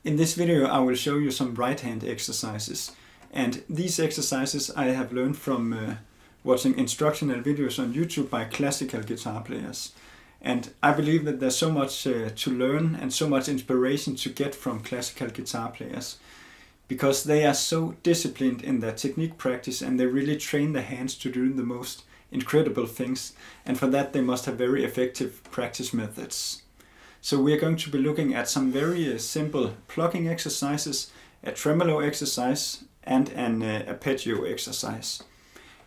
In this video I will show you some right hand exercises, and these exercises I have learned from watching instructional videos on YouTube by classical guitar players. And I believe that there's so much to learn and so much inspiration to get from classical guitar players, because they are so disciplined in their technique practice and they really train their hands to do the most incredible things, and for that they must have very effective practice methods. So we are going to be looking at some very simple plucking exercises, a tremolo exercise and an arpeggio exercise.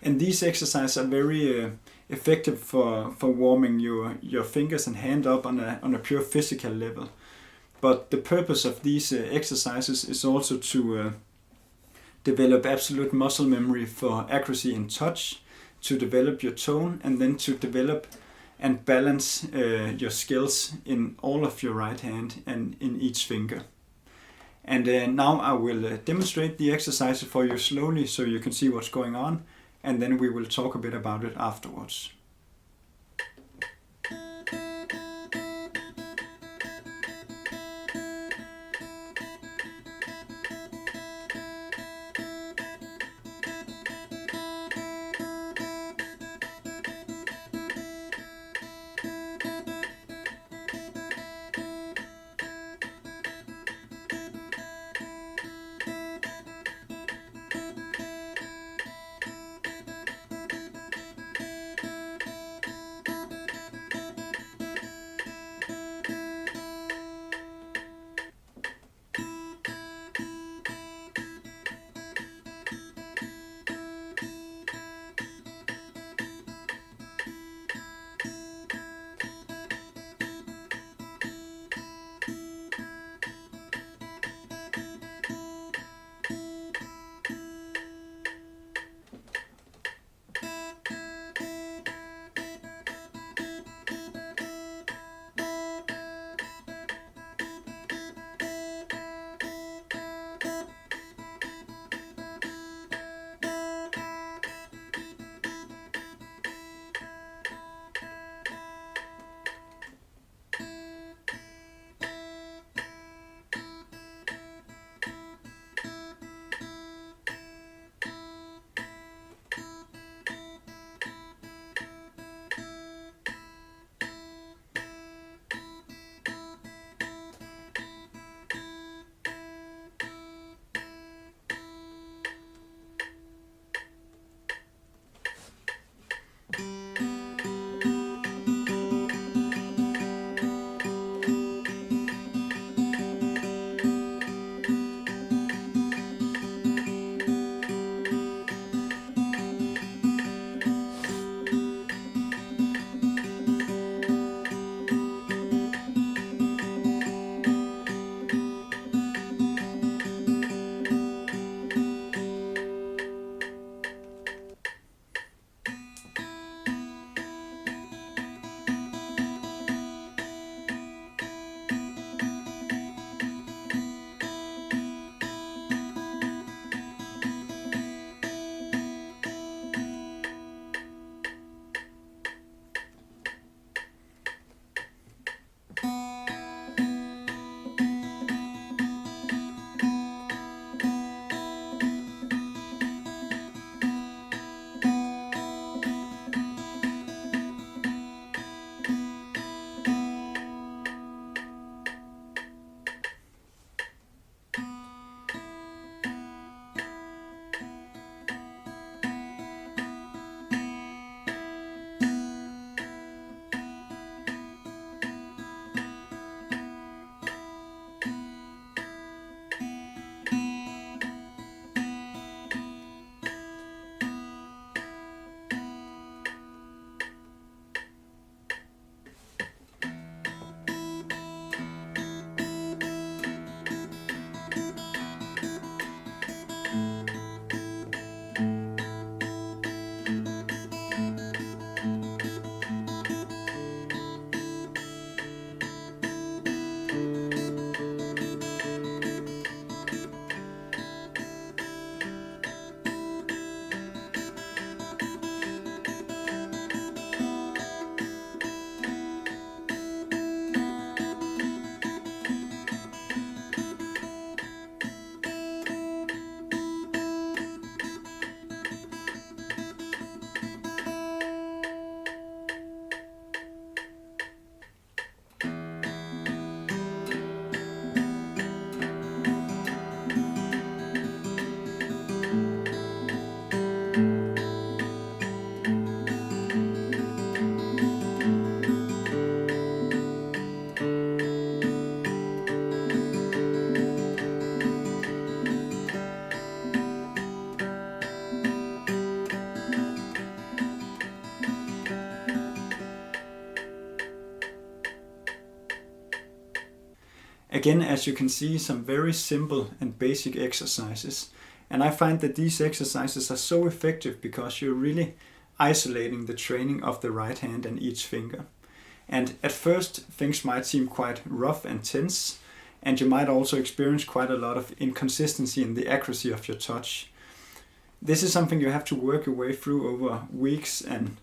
And these exercises are very effective for warming your fingers and hand up on a pure physical level. But the purpose of these exercises is also to develop absolute muscle memory for accuracy in touch, to develop your tone, and then to develop and balance your skills in all of your right hand and in each finger. And now I will demonstrate the exercise for you slowly so you can see what's going on, and then we will talk a bit about it afterwards. Again, as you can see, some very simple and basic exercises. And I find that these exercises are so effective because you're really isolating the training of the right hand and each finger. And at first, things might seem quite rough and tense, and you might also experience quite a lot of inconsistency in the accuracy of your touch. This is something you have to work your way through over weeks and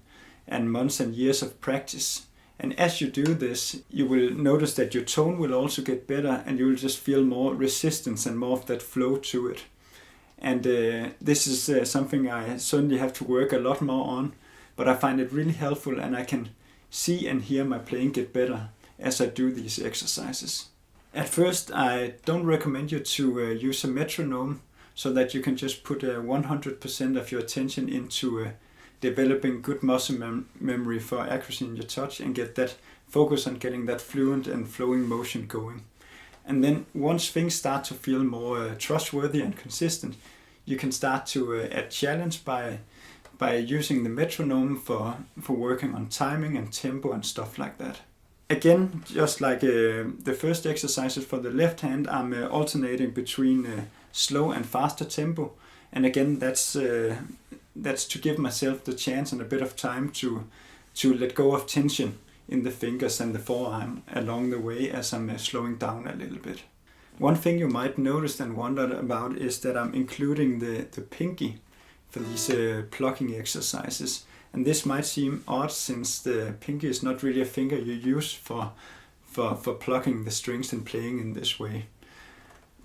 months and years of practice. And as you do this, you will notice that your tone will also get better, and you will just feel more resistance and more of that flow to it. And this is something I certainly have to work a lot more on, but I find it really helpful, and I can see and hear my playing get better as I do these exercises. At first, I don't recommend you to use a metronome so that you can just put 100% of your attention into developing good muscle memory for accuracy in your touch and get that focus on getting that fluent and flowing motion going. And then once things start to feel more trustworthy and consistent, you can start to add challenge by using the metronome for working on timing and tempo and stuff like that. Again, just like the first exercises for the left hand, I'm alternating between slow and faster tempo. And again, that's to give myself the chance and a bit of time to let go of tension in the fingers and the forearm along the way as I'm slowing down a little bit. One thing you might notice and wonder about is that I'm including the pinky for these plucking exercises. And this might seem odd since the pinky is not really a finger you use for plucking the strings and playing in this way.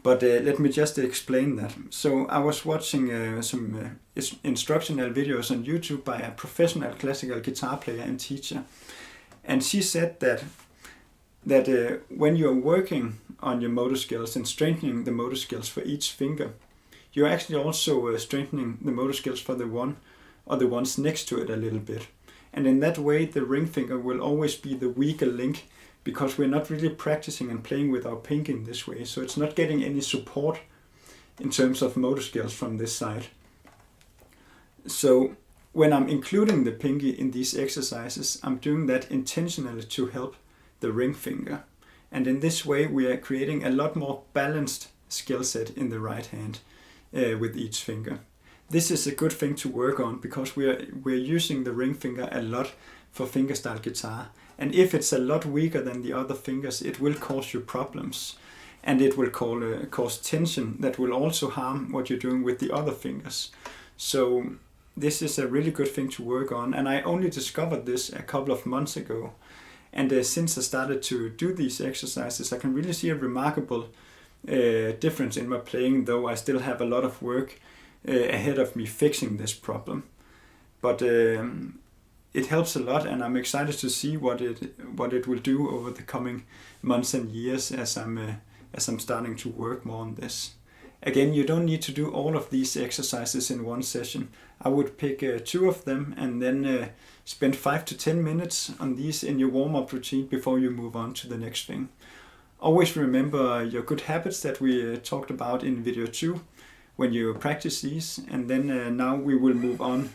But let me just explain that. So I was watching some instructional videos on YouTube by a professional classical guitar player and teacher. And she said that when you're working on your motor skills and strengthening the motor skills for each finger, you're actually also strengthening the motor skills for the one or the ones next to it a little bit. And in that way, the ring finger will always be the weaker link because we're not really practicing and playing with our pinky in this way. So it's not getting any support in terms of motor skills from this side. So when I'm including the pinky in these exercises, I'm doing that intentionally to help the ring finger. And in this way, we are creating a lot more balanced skill set in the right hand with each finger. This is a good thing to work on because we're using the ring finger a lot for fingerstyle guitar. And if it's a lot weaker than the other fingers, it will cause you problems. And it will cause tension that will also harm what you're doing with the other fingers. So this is a really good thing to work on. And I only discovered this a couple of months ago. And since I started to do these exercises, I can really see a remarkable difference in my playing, though I still have a lot of work ahead of me fixing this problem. But it helps a lot, and I'm excited to see what it will do over the coming months and years as I'm starting to work more on this. Again, you don't need to do all of these exercises in one session. I would pick 2 of them and then spend 5 to 10 minutes on these in your warm-up routine before you move on to the next thing. Always remember your good habits that we talked about in video 2 when you practice these, and then now we will move on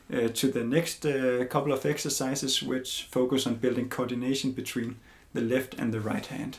to the next couple of exercises which focus on building coordination between the left and the right hand.